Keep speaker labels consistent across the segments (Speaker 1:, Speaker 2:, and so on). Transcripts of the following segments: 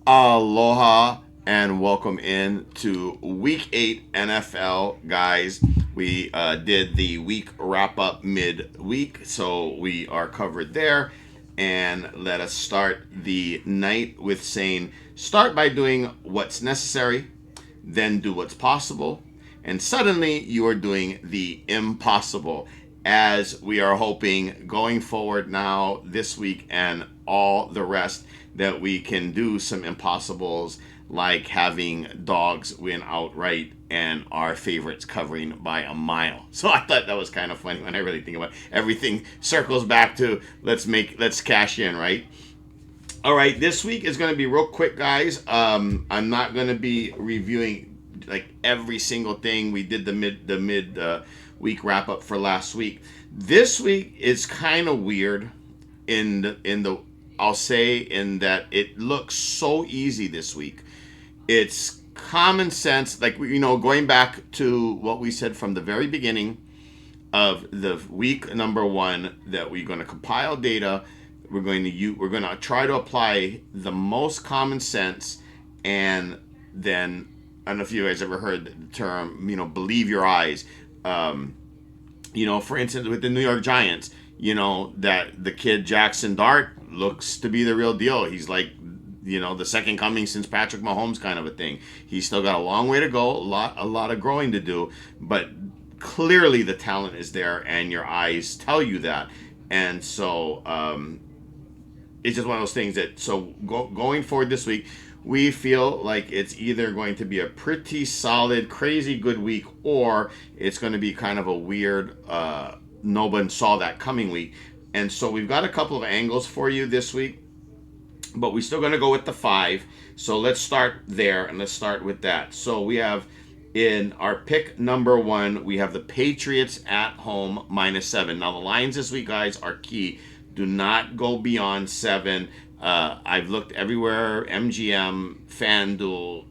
Speaker 1: Aloha and welcome in to Week 8 NFL, guys. We did the week wrap up mid-week, so we are covered there. And let us start the night with saying start by doing what's necessary, then do what's possible, and suddenly you are doing the impossible. As we are hoping going forward now, this week, and all the rest, that we can do some impossibles like having dogs win outright and our favorites covering by a mile. So I thought that was kind of funny when I really think about it. Everything circles back to let's cash in, right? All right, this week is going to be real quick, guys. I'm not going to be reviewing like every single thing. We did the mid week wrap up for last week. This week is kind of weird in the I'll say in that it looks so easy this week. It's common sense, like going back to what we said from the very beginning of the week number one, that we're going to compile data. We're going to try to apply the most common sense, and then I don't know if you guys ever heard the term, believe your eyes. For instance, with the New York Giants, that the kid Jackson Dart looks to be the real deal. He's like, the second coming since Patrick Mahomes kind of a thing. He's still got a long way to go, a lot of growing to do, but clearly the talent is there, and your eyes tell you that. And so it's just one of those things that going forward this week, we feel like it's either going to be a pretty solid, crazy good week, or it's going to be kind of a weird, no one saw that coming week. And so we've got a couple of angles for you this week, but we're still going to go with the 5. So let's start there, and let's start with that. So we have in our pick number 1, we have the Patriots at home -7. Now the lines this week, guys, are key. Do not go beyond 7. I've looked everywhere: MGM, FanDuel,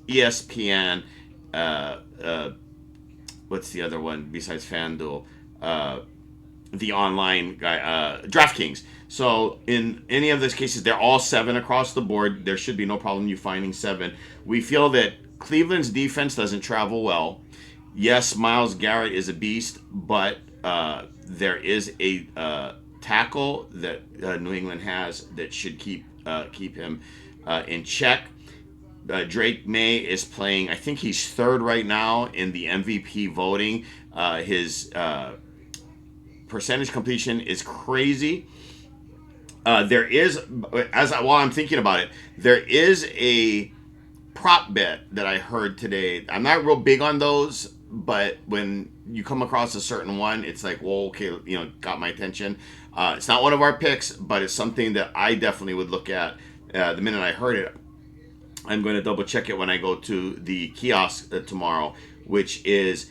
Speaker 1: ESPN. What's the other one besides FanDuel? The online guy, DraftKings. So in any of those cases, they're all 7 across the board. There should be no problem you finding 7. We feel that Cleveland's defense doesn't travel well. Yes, Myles Garrett is a beast, but there is a tackle that New England has that should keep him in check. Drake May is playing. I think he's 3rd right now in the MVP voting. His percentage completion is crazy. There is, while I'm thinking about it, there is a prop bet that I heard today. I'm not real big on those, but when you come across a certain one, it's like, well, okay, got my attention. It's not one of our picks, but it's something that I definitely would look at the minute I heard it. I'm going to double check it when I go to the kiosk tomorrow, which is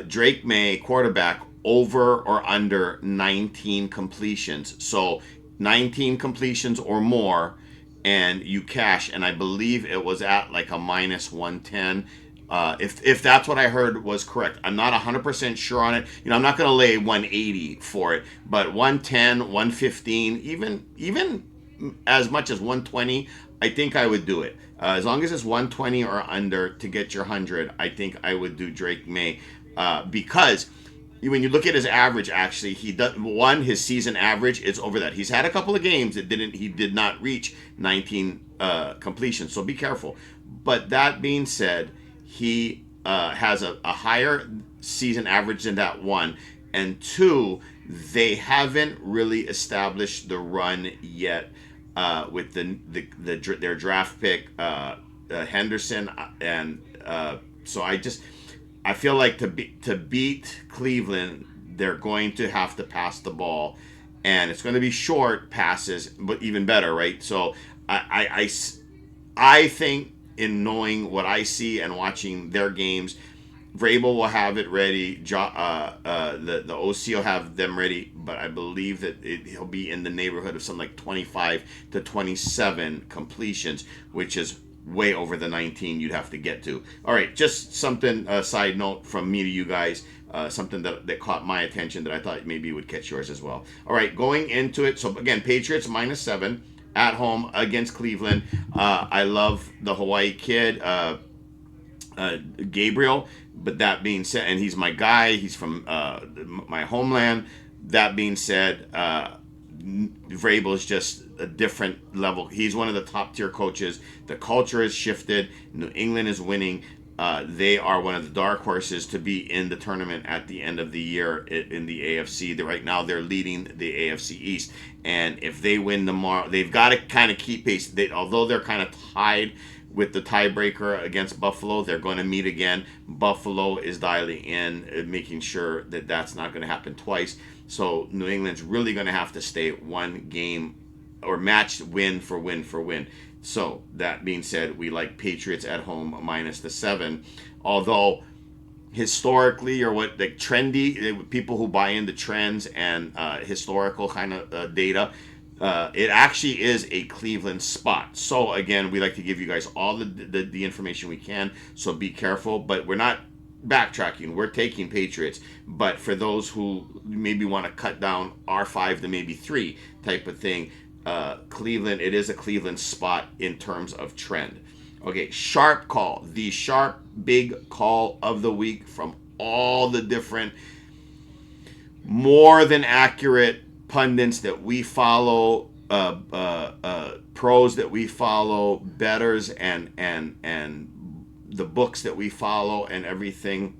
Speaker 1: Drake May, quarterback, over or under 19 completions. So 19 completions or more, and you cash. And I believe it was at like a -110. If that's what I heard was correct. I'm not 100% sure on it. I'm not going to lay 180 for it, but 110, 115, even as much as 120, I think I would do it. As long as it's 120 or under to get your 100, I think I would do Drake May, because when you look at his average, actually, his season average is over that. He's had a couple of games that he did not reach 19 completions, so be careful. But that being said, he has a higher season average than that, 1. And 2, they haven't really established the run yet with their draft pick, Henderson. And so I feel like to beat Cleveland, they're going to have to pass the ball, and it's going to be short passes, but even better, right? So I think, in knowing what I see and watching their games, Vrabel will have it ready. The OC will have them ready, but I believe that he'll be in the neighborhood of something like 25 to 27 completions, which is way over the 19 you'd have to get to. All right, just something, a side note from me to you guys, something that caught my attention that I thought maybe would catch yours as well. All right, going into it. So again, Patriots -7 at home against Cleveland. I love the Hawaii kid, Gabriel. But that being said, and he's my guy. He's from my homeland. That being said, Vrabel is just a different level. He's one of the top tier coaches. The culture has shifted. New England is winning. They are one of the dark horses to be in the tournament at the end of the year in the AFC. Right now, they're leading the AFC East, and if they win tomorrow, they've got to kind of keep pace. Although they're kind of tied with the tiebreaker against Buffalo, they're going to meet again. Buffalo is dialing in, making sure that that's not going to happen twice. So New England's really going to have to stay one game or match win for win for win. So that being said, we like Patriots at home minus the 7. Although historically, or what, like trendy people who buy into trends and historical kind of data, it actually is a Cleveland spot. So again, we like to give you guys all the information we can. So be careful, but we're not backtracking. We're taking Patriots. But for those who maybe want to cut down R5 to maybe 3 type of thing, Cleveland, it is a Cleveland spot in terms of trend. Okay, sharp call. The sharp big call of the week from all the different more than accurate pundits that we follow, pros that we follow, bettors and the books that we follow and everything.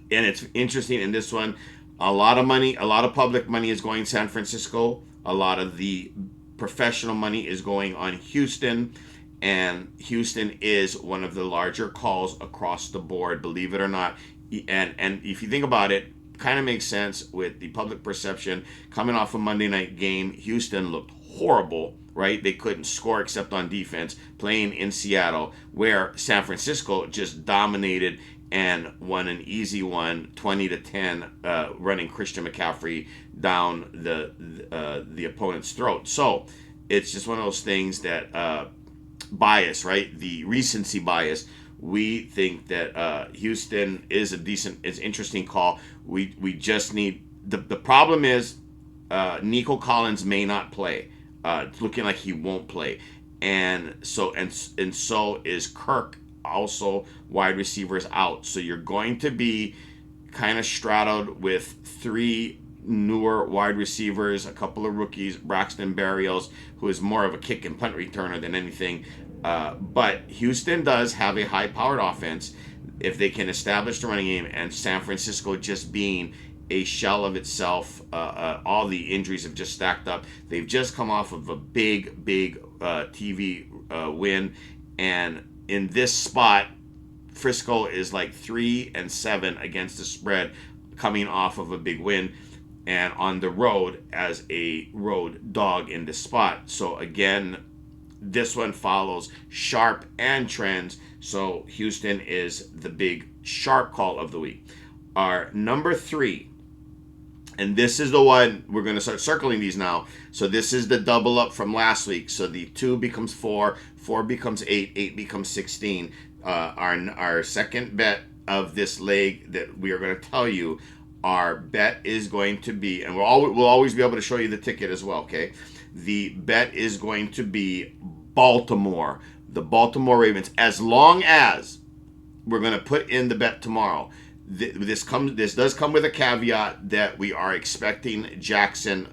Speaker 1: And it's interesting in this one, a lot of money, a lot of public money is going San Francisco. A lot of the professional money is going on Houston, and Houston is one of the larger calls across the board, believe it or not. And if you think about it, kind of makes sense with the public perception coming off a Monday night game. Houston looked horrible, right? They couldn't score except on defense, playing in Seattle, where San Francisco just dominated and won an easy one, 20-10, running Christian McCaffrey down the opponent's throat. So it's just one of those things that bias, right? The recency bias. We think that Houston is a decent, it's interesting call. We just need the problem is Nico Collins may not play. It's looking like he won't play, and so is Kirk. Also, wide receivers out. So you're going to be kind of straddled with 3 newer wide receivers, a couple of rookies, Braxton Berrios, who is more of a kick and punt returner than anything. But Houston does have a high-powered offense if they can establish the running game, and San Francisco just being a shell of itself. All the injuries have just stacked up. They've just come off of a big TV win, and in this spot, Frisco is like 3-7 against the spread, coming off of a big win, and on the road as a road dog in this spot. So again, this one follows sharp and trends. So Houston is the big sharp call of the week. Our number 3, and this is the one we're going to start circling these now. So this is the double up from last week. So the 2 becomes 4, 4 becomes 8, 8 becomes 16. Our second bet of this leg that we are going to tell you, our bet is going to be, and we'll always be able to show you the ticket as well, okay? The bet is going to be Baltimore, the Baltimore Ravens, as long as we're going to put in the bet tomorrow. This does come with a caveat that we are expecting Jackson,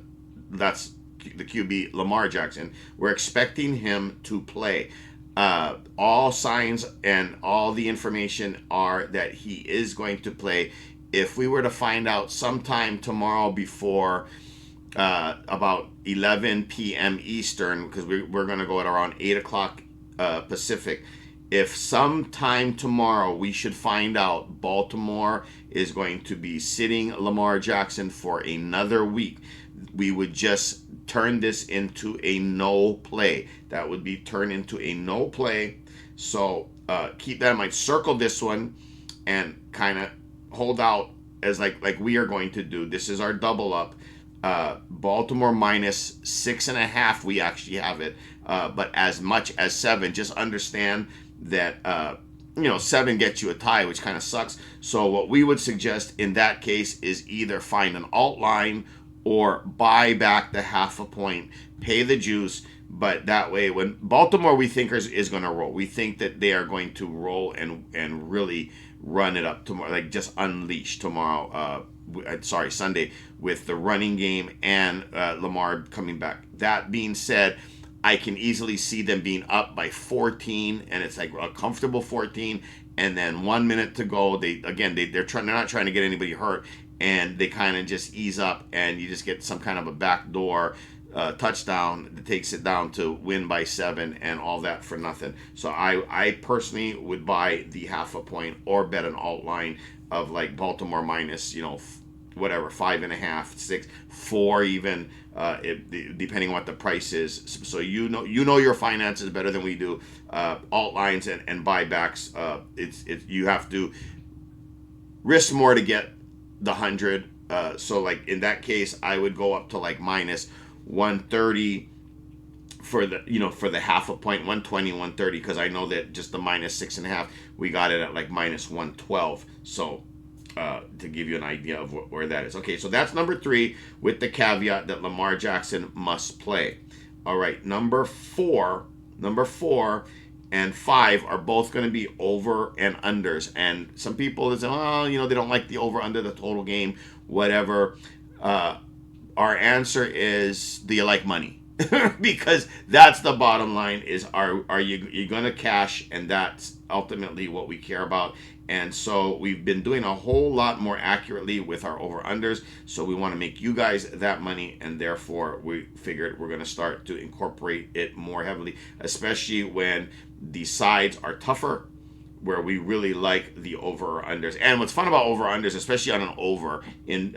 Speaker 1: that's the QB, Lamar Jackson. We're expecting him to play. All signs and all the information are that he is going to play. If we were to find out sometime tomorrow before about 11 p.m. Eastern, because we're going to go at around 8 o'clock Pacific, if sometime tomorrow we should find out Baltimore is going to be sitting Lamar Jackson for another week, we would just turn this into a no play. That would be turned into a no play. So keep that in mind. Circle this one and kind of hold out as like we are going to do. This is our double up. Baltimore minus 6.5. We actually have it, but as much as 7. Just understand that 7 gets you a tie, which kind of sucks. So what we would suggest in that case is either find an alt line or buy back the half a point, pay the juice, But that way, when Baltimore, we think is going to roll. We think that they are going to roll and really run it up tomorrow, like just unleash tomorrow. Sorry, Sunday, with the running game and Lamar coming back. That being said, I can easily see them being up by 14, and it's like a comfortable 14. And then 1 minute to go. They're not trying to get anybody hurt, and they kind of just ease up, and you just get some kind of a backdoor touchdown that takes it down to win by 7 and all that for nothing. So I personally would buy the half a point or bet an alt line of like Baltimore minus, whatever, 5.5, 6, 4 even, depending on what the price is. So you know your finances better than we do. Alt lines and buybacks, you have to risk more to get the 100. So like in that case, I would go up to like minus 130 for the half a point, 120, 130, because I know that just the minus 6.5, we got it at like minus 112. So to give you an idea of where that is. Okay, so that's number 3 with the caveat that Lamar Jackson must play. All right, number four and 5 are both going to be over and unders. And some people say, they don't like the over under the total game, whatever. Our answer is, do you like money? Because that's the bottom line, is are you going to cash? And that's ultimately what we care about. And so we've been doing a whole lot more accurately with our over-unders. So we want to make you guys that money, and therefore we figured we're going to start to incorporate it more heavily, especially when the sides are tougher, where we really like the over or unders. And what's fun about over unders, especially on an over, in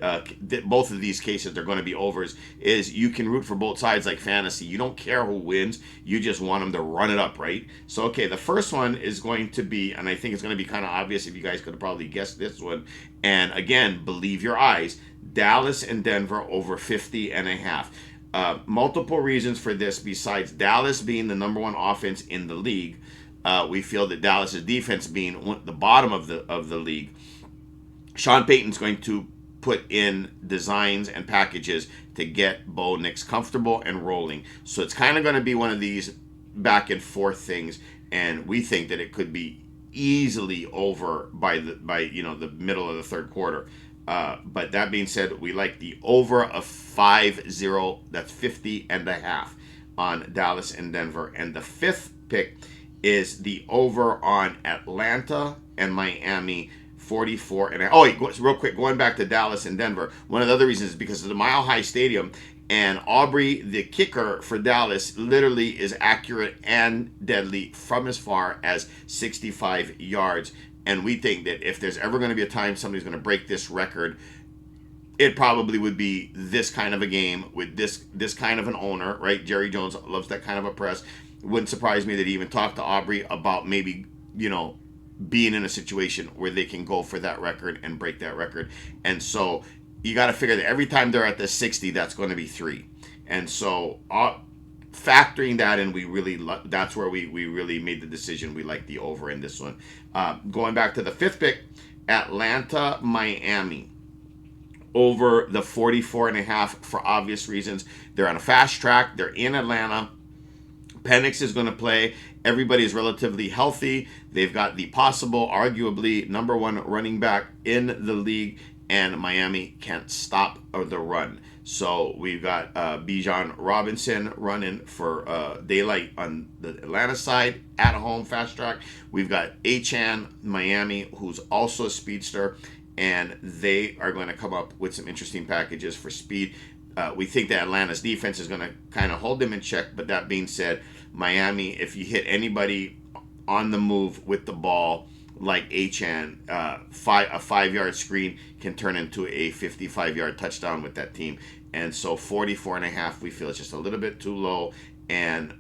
Speaker 1: both of these cases they're going to be overs, is you can root for both sides like fantasy. You don't care who wins, you just want them to run it up, right? So okay, the first one is going to be, and I think it's going to be kind of obvious if you guys could have probably guessed this one, and again, believe your eyes, Dallas and Denver over 50.5. Multiple reasons for this besides Dallas being the number 1 offense in the league. We feel that Dallas's defense being the bottom of the league, Sean Payton's going to put in designs and packages to get Bo Nix comfortable and rolling. So it's kind of going to be one of these back and forth things, and we think that it could be easily over by the middle of the third quarter. But that being said, we like the over of 5-0. That's 50.5 on Dallas and Denver. And the 5th pick is the over on Atlanta and Miami, 44. And real quick, going back to Dallas and Denver, one of the other reasons is because of the Mile High Stadium, and Aubrey, the kicker for Dallas, literally is accurate and deadly from as far as 65 yards. And we think that if there's ever going to be a time somebody's going to break this record, it probably would be this kind of a game with this kind of an owner, right? Jerry Jones loves that kind of a press. Wouldn't surprise me that he even talked to Aubrey about maybe, being in a situation where they can go for that record and break that record. And so you got to figure that every time they're at the 60, that's going to be 3. And so factoring that in, that's where we really made the decision. We like the over in this one. Going back to the 5th pick, Atlanta, Miami. Over the 44.5 for obvious reasons. They're on a fast track. They're in Atlanta. Penix is going to play. Everybody is relatively healthy. They've got the possible, arguably, number 1 running back in the league, and Miami can't stop the run. So we've got Bijan Robinson running for daylight on the Atlanta side, at home, fast track. We've got Achane, Miami, who's also a speedster, and they are going to come up with some interesting packages for speed. We think that Atlanta's defense is going to kind of hold them in check. But that being said, Miami, if you hit anybody on the move with the ball, like Achane, a 5-yard screen can turn into a 55-yard touchdown with that team. And so 44.5, we feel it's just a little bit too low. And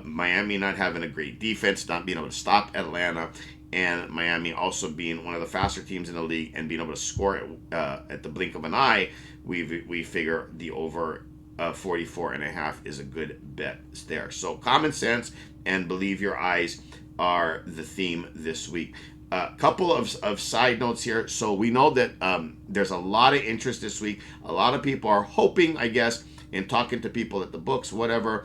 Speaker 1: Miami not having a great defense, not being able to stop Atlanta, and Miami also being one of the faster teams in the league and being able to score at the blink of an eye, we figure the over 44.5 is a good bet there. So common sense and believe your eyes are the theme this week. A couple of side notes here. So we know that there's a lot of interest this week. A lot of people are hoping, I guess, in talking to people at the books, whatever,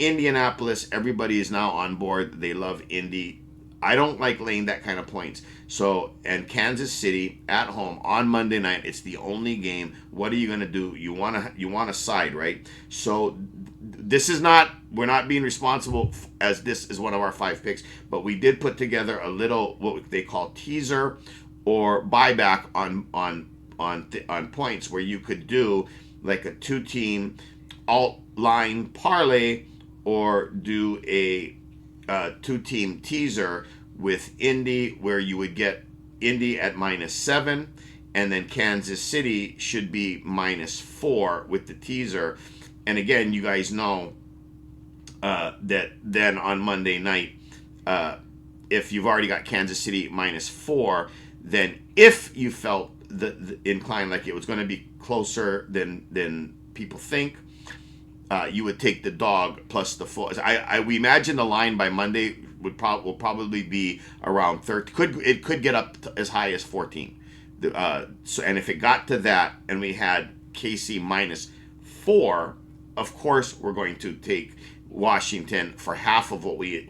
Speaker 1: Indianapolis, everybody is now on board. They love Indy. I don't like laying that kind of points. So, and Kansas City at home on Monday night, it's the only game. What are you going to do? You want to side, right? So, this is not, we're not being responsible as this is one of our 5 picks, but we did put together a little what they call teaser or buyback on points, where you could do like a 2-team alt line parlay, or do a 2-team teaser with Indy, where you would get Indy at -7, and then Kansas City should be -4 with the teaser. And again, you guys know that then on Monday night, if you've already got Kansas City -4, then if you felt the inclined like it was going to be closer than people think, you would take the dog plus the full. We imagine the line by Monday will probably be around 13. It could get up to as high as 14. And if it got to that, and we had KC -4, of course we're going to take Washington for half of what we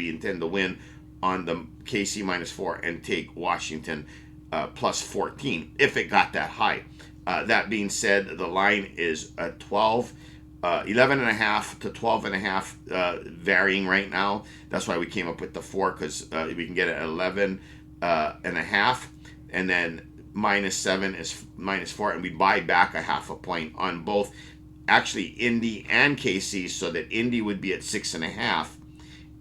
Speaker 1: intend to win on the KC -4, and take Washington plus 14 if it got that high. That being said, the line is 11.5 to 12.5, varying right now. That's why we came up with the 4, because we can get it at 11.5, and then -7 is -4, and we buy back a half a point on both, actually Indy and KC, so that Indy would be at 6.5,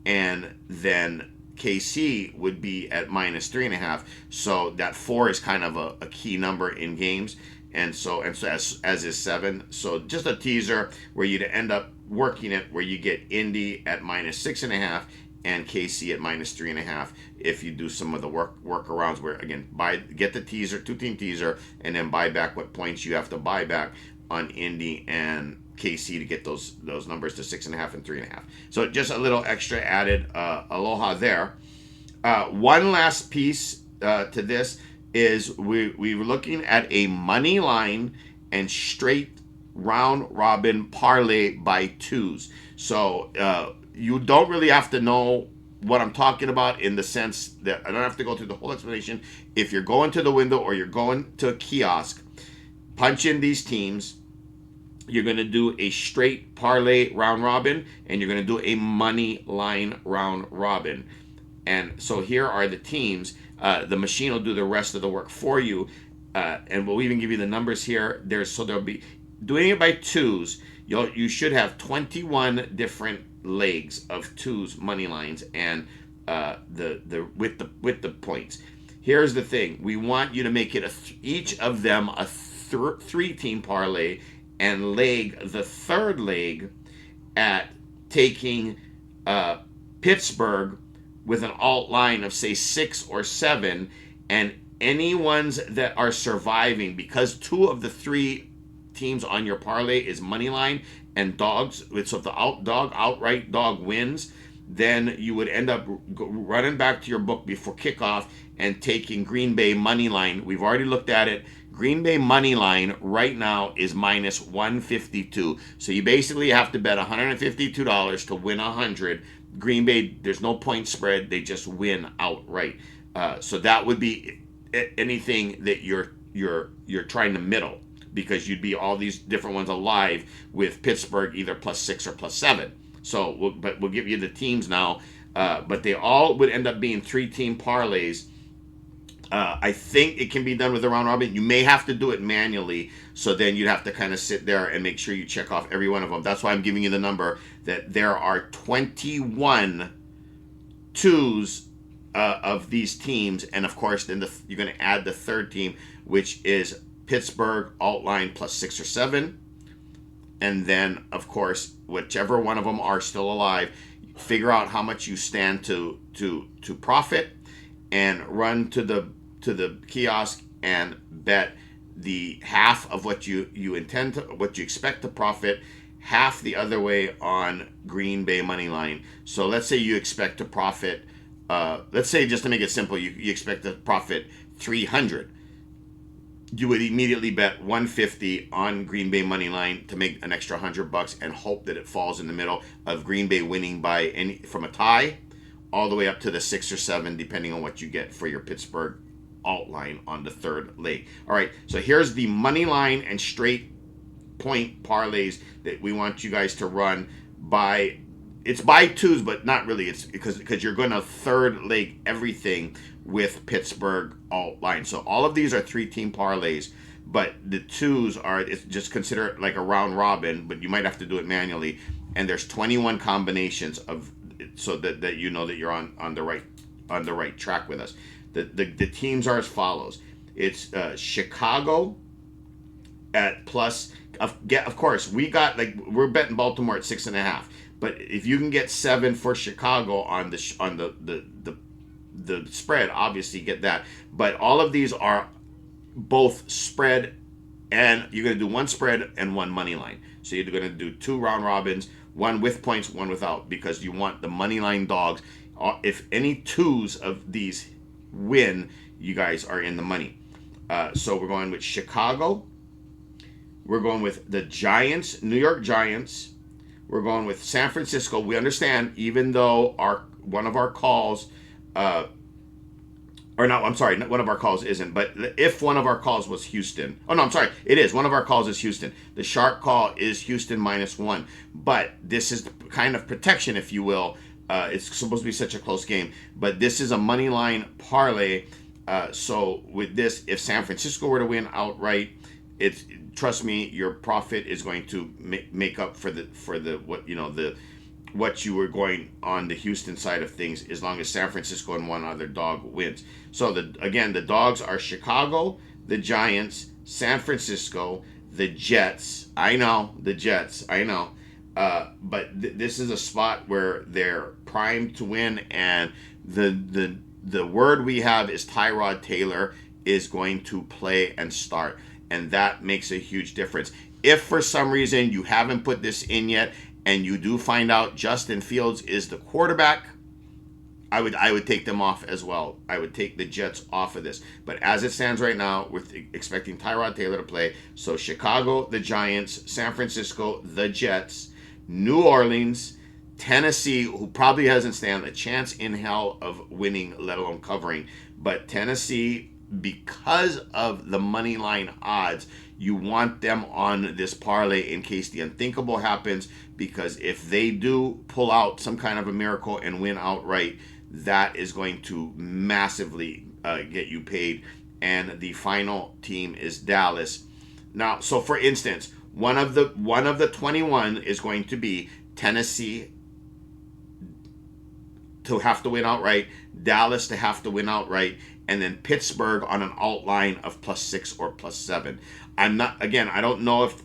Speaker 1: and then KC would be at -3.5. So that 4 is kind of a key number in games. And so as is 7. So just a teaser where you'd end up working it, where you get Indy at -6.5 and KC at -3.5. If you do some of the workarounds, where again, get the teaser, 2-team teaser, and then buy back what points you have to buy back on Indy and KC to get those numbers to 6.5 and 3.5. So just a little extra added aloha there. One last piece to this is we were looking at a money line and straight round robin parlay by 2s. So you don't really have to know what I'm talking about, in the sense that I don't have to go through the whole explanation. If you're going to the window or you're going to a kiosk, punch in these teams. You're going to do a straight parlay round robin, and you're going to do a money line round robin. And so here are the teams. The machine will do the rest of the work for you, and we'll even give you the numbers here. There'll be, doing it by 2s. You should have 21 different legs of 2s money lines, and with the points. Here's the thing: we want you to make it each of them a 3-team parlay, and leg the third leg at taking Pittsburgh with an alt line of say 6 or 7, and any ones that are surviving, because 2 of the 3 teams on your parlay is money line and dogs. So if the outright dog wins, then you would end up running back to your book before kickoff and taking Green Bay money line. We've already looked at it. Green Bay money line right now is -152. So you basically have to bet $152 to win 100. Green Bay, there's no point spread. They just win outright. So that would be anything that you're trying to middle, because you'd be all these different ones alive with Pittsburgh either +6 or +7. So, we'll give you the teams now. But they all would end up being 3-team parlays. I think it can be done with a round robin. You may have to do it manually, so then you'd have to kind of sit there and make sure you check off every one of them. That's why I'm giving you the number, that there are 21 2s of these teams, and of course then you're going to add the third team, which is Pittsburgh alt line +6 or 7, and then of course whichever one of them are still alive, figure out how much you stand to profit, and run to the kiosk and bet the half of what you expect to profit, half the other way on Green Bay money line. So let's say you expect to profit, let's say, just to make it simple, you expect to profit 300. you would immediately bet 150 on Green Bay money line to make an extra $100 and hope that it falls in the middle of Green Bay winning by any from a tie all the way up to the 6 or 7, depending on what you get for your Pittsburgh alt line on the third leg. All right, so here's the money line and straight point parlays that we want you guys to run by. It's by twos, but not really. It's because you're going to third leg everything with Pittsburgh alt line. So all of these are 3-team parlays, but the twos are, it's just consider it like a round robin, but you might have to do it manually. And there's 21 combinations of, so that you know that you're on the right track with us. The teams are as follows. It's Chicago at plus. Of course, we're betting Baltimore at 6.5. But if you can get 7 for Chicago on the spread, obviously get that. But all of these are both spread, and you're going to do one spread and one money line. So you're going to do 2 round robins, one with points, one without, because you want the money line dogs. If any twos of these win, you guys are in the money. So we're going with Chicago. We're going with the Giants, New York Giants. We're going with San Francisco. We understand, even though one of our calls, one of our calls isn't, but if one of our calls was Houston, it is. One of our calls is Houston. The sharp call is Houston -1, but this is kind of protection, if you will. It's supposed to be such a close game, but this is a money line parlay. So with this, if San Francisco were to win outright, trust me, your profit is going to make up for what you were going on the Houston side of things, as long as San Francisco and one other dog wins. So the dogs are Chicago, the Giants, San Francisco, the Jets. I know the Jets. I know. But this is a spot where they're primed to win, and the word we have is Tyrod Taylor is going to play and start. And that makes a huge difference. If for some reason you haven't put this in yet, and you do find out Justin Fields is the quarterback, I would take them off as well. I would take the Jets off of this. But as it stands right now, we're expecting Tyrod Taylor to play. So Chicago, the Giants, San Francisco, the Jets, New Orleans, Tennessee, who probably hasn't stand a chance in hell of winning, let alone covering. But Tennessee, because of the money line odds, you want them on this parlay in case the unthinkable happens, because if they do pull out some kind of a miracle and win outright, that is going to massively get you paid. And the final team is Dallas. Now, so for instance, one of the 21 is going to be Tennessee to have to win outright, Dallas to have to win outright, and then Pittsburgh on an alt line of +6 or +7. I don't know if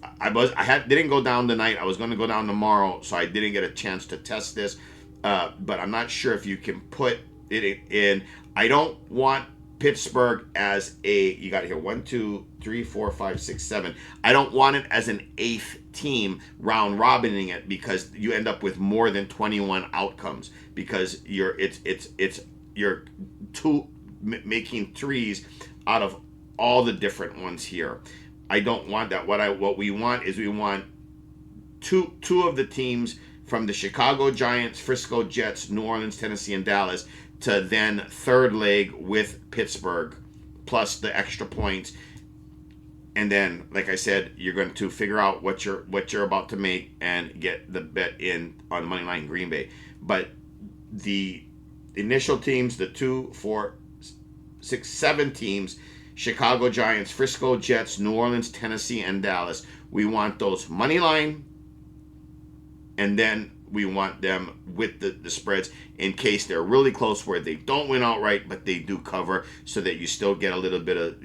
Speaker 1: didn't go down tonight. I was going to go down tomorrow, so I didn't get a chance to test this. But I'm not sure if you can put it in. I don't want Pittsburgh as you got here 1, 2, 3, 4, 5, 6, 7. I don't want it as an 8th team round robining it, because you end up with more than 21 outcomes, because you're making 3s out of all the different ones here. I don't want that. What we want is two of the teams from the Chicago Giants, Frisco Jets, New Orleans, Tennessee, and Dallas to then third leg with Pittsburgh plus the extra points. And then, like I said, you're going to figure out what you're about to make and get the bet in on money line Green Bay. But the initial teams, the 2, 4, 6, 7 teams, Chicago Giants, Frisco Jets, New Orleans, Tennessee, and Dallas, we want those money line, and then we want them with the spreads in case they're really close where they don't win outright, but they do cover, so that you still get a little bit of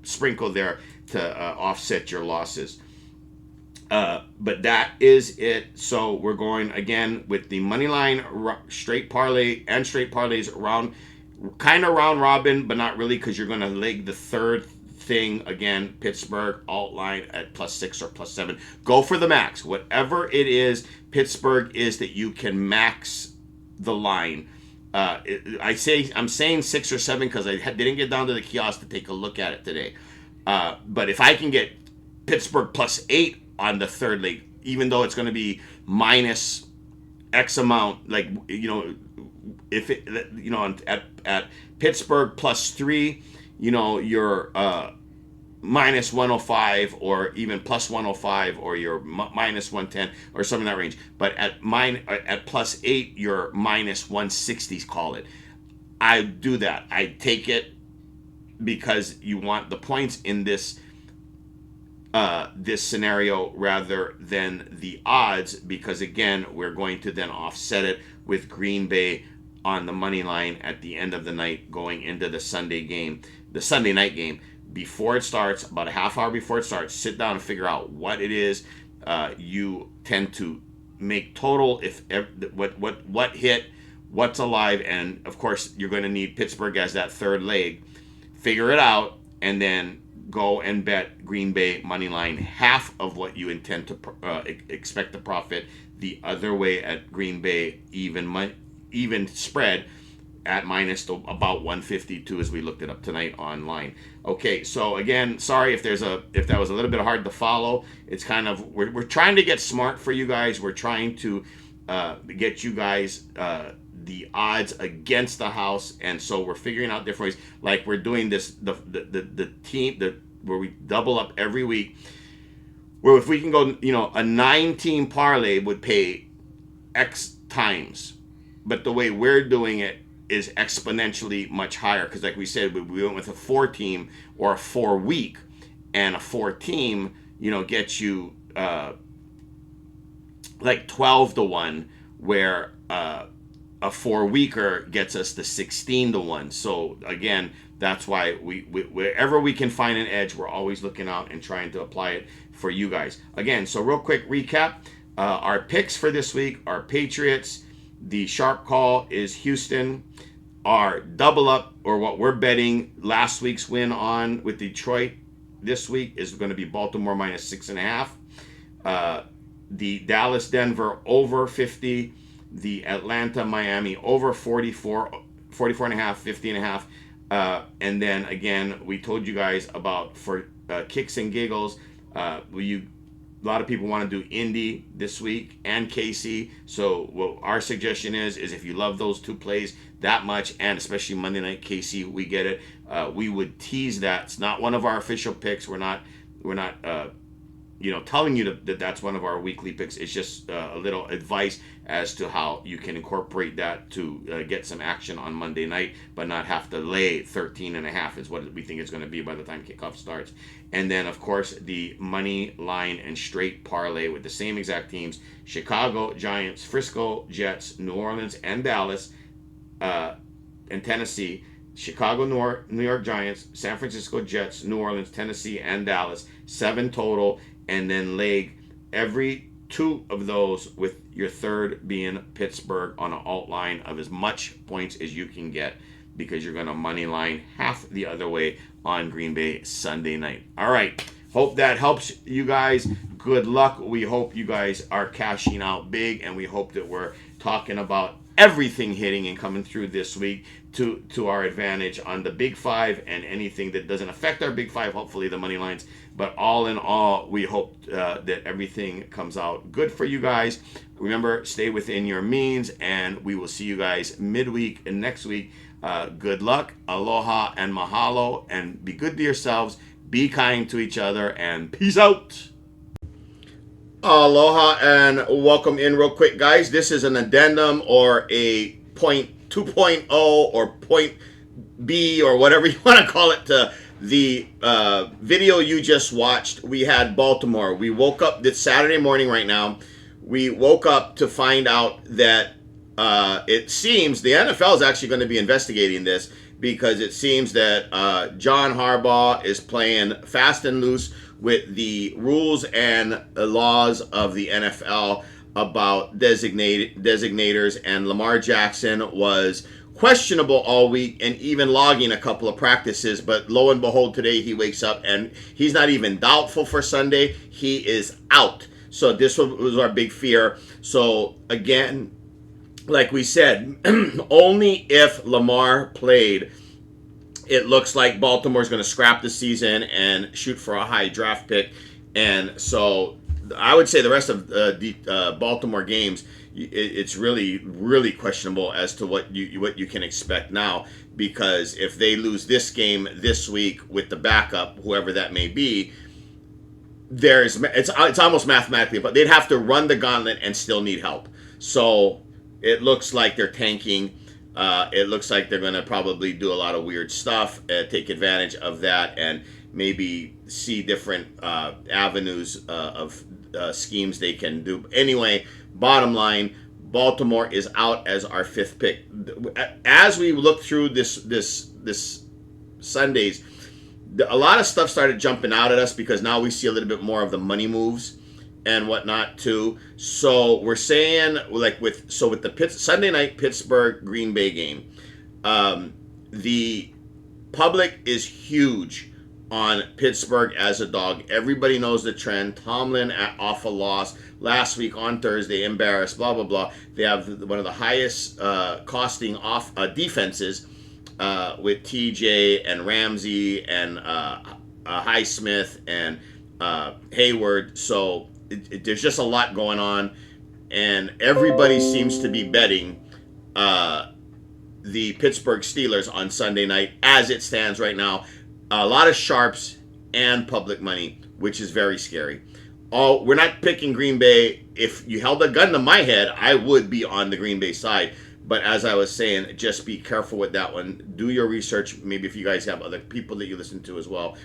Speaker 1: sprinkle there to offset your losses. But that is it. So we're going again with the money line straight parlay and straight parlays kind of round robin, but not really, because you're going to leg the third thing again, Pittsburgh alt line at +6 or +7. Go for the max. Whatever it is, Pittsburgh is that you can max the line. I'm saying 6 or 7 because I didn't get down to the kiosk to take a look at it today. But if I can get Pittsburgh +8 on the third leg, even though it's going to be minus X amount, like, if it, at Pittsburgh +3, you're minus 105 or even plus 105, or you're minus 110 or something in that range. But at +8, you're minus 160, call it. I do that. I take it because you want the points in this scenario rather than the odds, because again, we're going to then offset it with Green Bay on the money line at the end of the night going into the Sunday night game. Before it starts, about a half hour before it starts, sit down and figure out what it is you tend to make total, what hit, what's alive, and of course you're going to need Pittsburgh as that third leg. Figure it out, and then go and bet Green Bay money line half of what you intend to expect to profit the other way at Green Bay even spread at minus about 152 as we looked it up tonight online. Okay, so again, sorry if that was a little bit hard to follow. It's kind of, we're trying to get smart for you guys. We're trying to get you guys the odds against the house, and so we're figuring out different ways. Like we're doing this the team where we double up every week. Where if we can go, a 9-team parlay would pay X times, but the way we're doing it is exponentially much higher, because like we said, we went with a 4-team or a 4-week, and a 4-team gets you like 12-1, where a 4-weeker gets us to 16-1. So again, that's why we wherever we can find an edge, we're always looking out and trying to apply it for you guys. Again, so real quick recap, our picks for this week are Patriots. The sharp call is Houston. Our double up, or what we're betting last week's win on with Detroit this week, is going to be Baltimore minus 6.5. The Dallas Denver over 50. The Atlanta Miami over 44.5, 50.5. And then again, we told you guys about, for kicks and giggles, a lot of people want to do Indy this week and KC. So what our suggestion is if you love those two plays that much, and especially Monday night KC, we get it. We would tease that. It's not one of our official picks. We're not telling you that that's one of our weekly picks. It's just a little advice as to how you can incorporate that to get some action on Monday night, but not have to lay 13.5 is what we think it's going to be by the time kickoff starts. And then, of course, the money line and straight parlay with the same exact teams: Chicago Giants, Frisco Jets, New Orleans and Dallas, and Tennessee. Chicago, New York Giants, San Francisco Jets, New Orleans, Tennessee, and Dallas. 7 total. And then leg every 2 of those, with your third being Pittsburgh on an alt line of as much points as you can get, because you're going to money line half the other way on Green Bay Sunday night. All right. Hope that helps you guys. Good luck. We hope you guys are cashing out big, and we hope that we're talking about everything hitting and coming through this week to our advantage on the Big Five, and anything that doesn't affect our Big Five, hopefully the money lines. But all in all, we hope that everything comes out good for you guys. Remember, stay within your means, and we will see you guys midweek and next week. Good luck, aloha, and mahalo, and be good to yourselves, be kind to each other, and peace out. Aloha and welcome in real quick, guys. This is an addendum, or a point 2.0 or point B, or whatever you want to call it, to the video you just watched. We had Baltimore. We woke up this Saturday morning right now. We woke up to find out that it seems the NFL is actually going to be investigating this, because it seems that John Harbaugh is playing fast and loose with the rules and laws of the NFL about designators, and Lamar Jackson was questionable all week and even logging a couple of practices, but lo and behold, today he wakes up and he's not even doubtful for Sunday. He is out. So this was our big fear. So again, like we said, only if Lamar played, it looks like Baltimore's going to scrap the season and shoot for a high draft pick. And so I would say the rest of the Baltimore games, it's really, really questionable as to what you can expect now. Because if they lose this game this week with the backup, whoever that may be, it's almost mathematically, but they'd have to run the gauntlet and still need help. So it looks like they're tanking. It looks like they're going to probably do a lot of weird stuff, take advantage of that, and maybe see different avenues of schemes they can do. Anyway, bottom line, Baltimore is out as our fifth pick. As we look through this Sundays, a lot of stuff started jumping out at us because now we see a little bit more of the money moves and whatnot too. So we're saying with the Sunday night Pittsburgh Green Bay game, the public is huge on Pittsburgh as a dog. Everybody knows the trend. Tomlin off a loss last week on Thursday, embarrassed, blah blah blah. They have one of the highest costing off defenses with TJ and Ramsey and Highsmith and Hayward. So there's just a lot going on, and everybody seems to be betting the Pittsburgh Steelers on Sunday night as it stands right now. A lot of sharps and public money, which is very scary. We're not picking Green Bay. If you held a gun to my head, I would be on the Green Bay side. But as I was saying, just be careful with that one. Do your research. Maybe if you guys have other people that you listen to as well,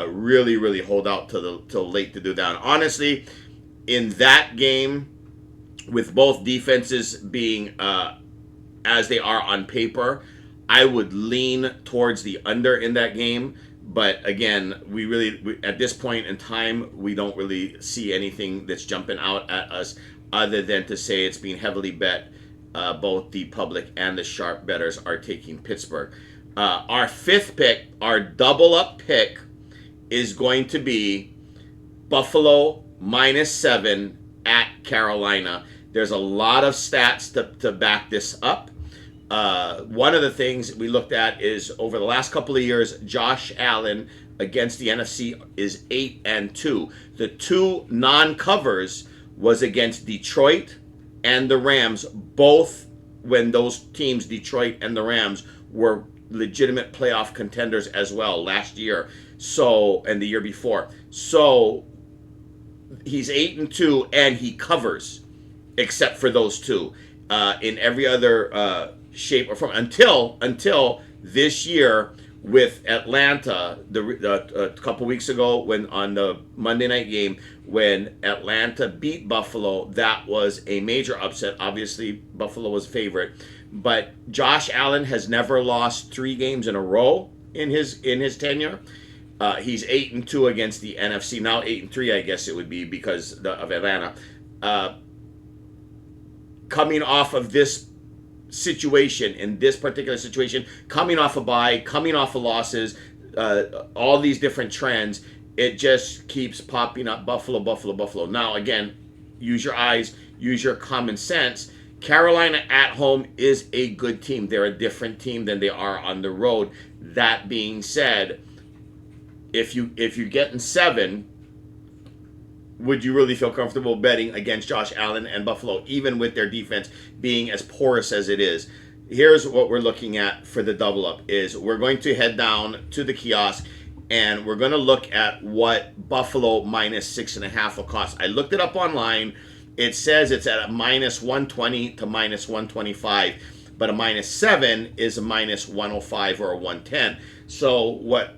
Speaker 1: really, really hold out till late to do that. Honestly, in that game, with both defenses being as they are on paper, I would lean towards the under in that game. But again, we at this point in time, we don't really see anything that's jumping out at us other than to say it's being heavily bet. Both the public and the sharp bettors are taking Pittsburgh. Our fifth pick, our double up pick, is going to be Buffalo -7 at Carolina. There's a lot of stats to back this up. One of the things we looked at is over the last couple of years, Josh Allen against the NFC is 8-2. The two non-covers was against Detroit and the Rams, both when those teams, Detroit and the Rams, were legitimate playoff contenders as well last year. So, and the year before. So he's 8-2 and he covers, except for those two. In every other shape or form until this year with Atlanta, a couple weeks ago when on the Monday night game when Atlanta beat Buffalo, that was a major upset. Obviously, Buffalo was favorite, but Josh Allen has never lost 3 games in a row in his tenure. He's 8-2 against the NFC. Now 8-3, I guess it would be because of Atlanta. Coming off of this situation, in this particular situation, coming off a bye, coming off of losses, all these different trends, it just keeps popping up. Buffalo. Now, again, use your eyes, use your common sense. Carolina at home is a good team. They're a different team than they are on the road. That being said, if you're getting 7, would you really feel comfortable betting against Josh Allen and Buffalo, even with their defense being as porous as it is? Here's what we're looking at for the double up is we're going to head down to the kiosk and we're going to look at what Buffalo -6.5 will cost. I looked it up online. It says it's at a -120 to -125, but a -7 is a -105 or a 110. So what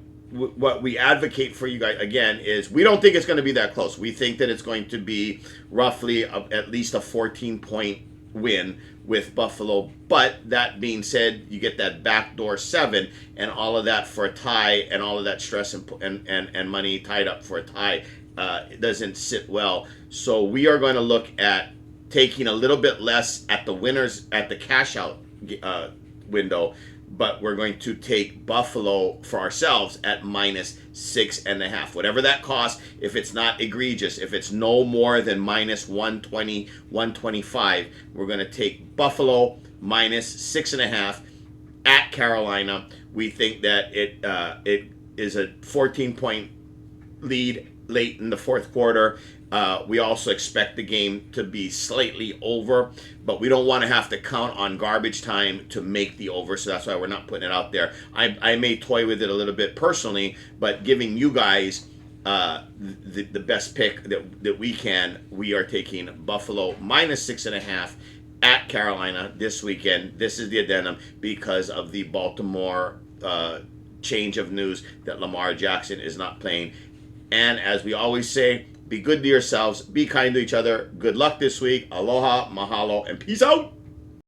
Speaker 1: we advocate for you guys again is we don't think it's going to be that close. We think that it's going to be roughly at least a 14-point win with Buffalo. But that being said, you get that backdoor 7 and all of that for a tie and all of that stress and money tied up for a tie. It doesn't sit well. So we are going to look at taking a little bit less at the winners at the cash out window, but we're going to take Buffalo for ourselves at minus 6.5. Whatever that costs, if it's not egregious, if it's no more than minus 120, 125, we're going to take Buffalo minus 6.5 at Carolina. We think that it is a 14-point lead late in the fourth quarter. We also expect the game to be slightly over, but we don't want to have to count on garbage time to make the over, so that's why we're not putting it out there. I may toy with it a little bit personally, but giving you guys the best pick that we can, we are taking Buffalo minus 6.5 at Carolina this weekend. This is the addendum because of the Baltimore change of news that Lamar Jackson is not playing. And as we always say, be good to yourselves, be kind to each other. Good luck this week. Aloha, mahalo, and peace out.